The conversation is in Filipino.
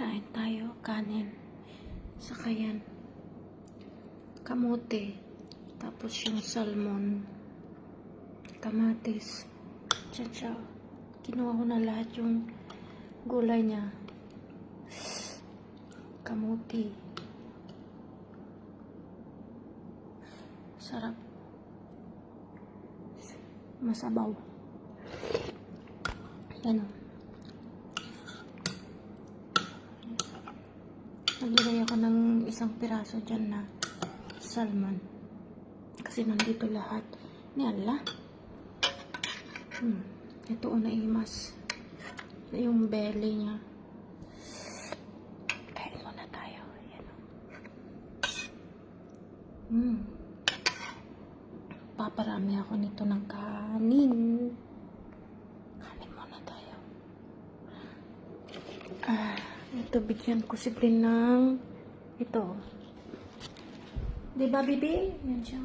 Kain tayo, kanin. Saka yan. Kamote. Tapos yung salmon. Kamatis. Tsa-tsa. Kinuha ko na lahat yung gulay niya. Kamote. Sarap. Masabaw. Ano? Naglagay ako ng isang piraso dyan na salmon. Kasi nandito lahat. Ni Allah. Ito o naimas. Yung belly niya. Kain muna tayo. Ayan o. Paparami ako nito ng kanin. Kanin muna tayo. Ito, bigyan ko si Brin ng ito. Diba, bibi? Yan siya.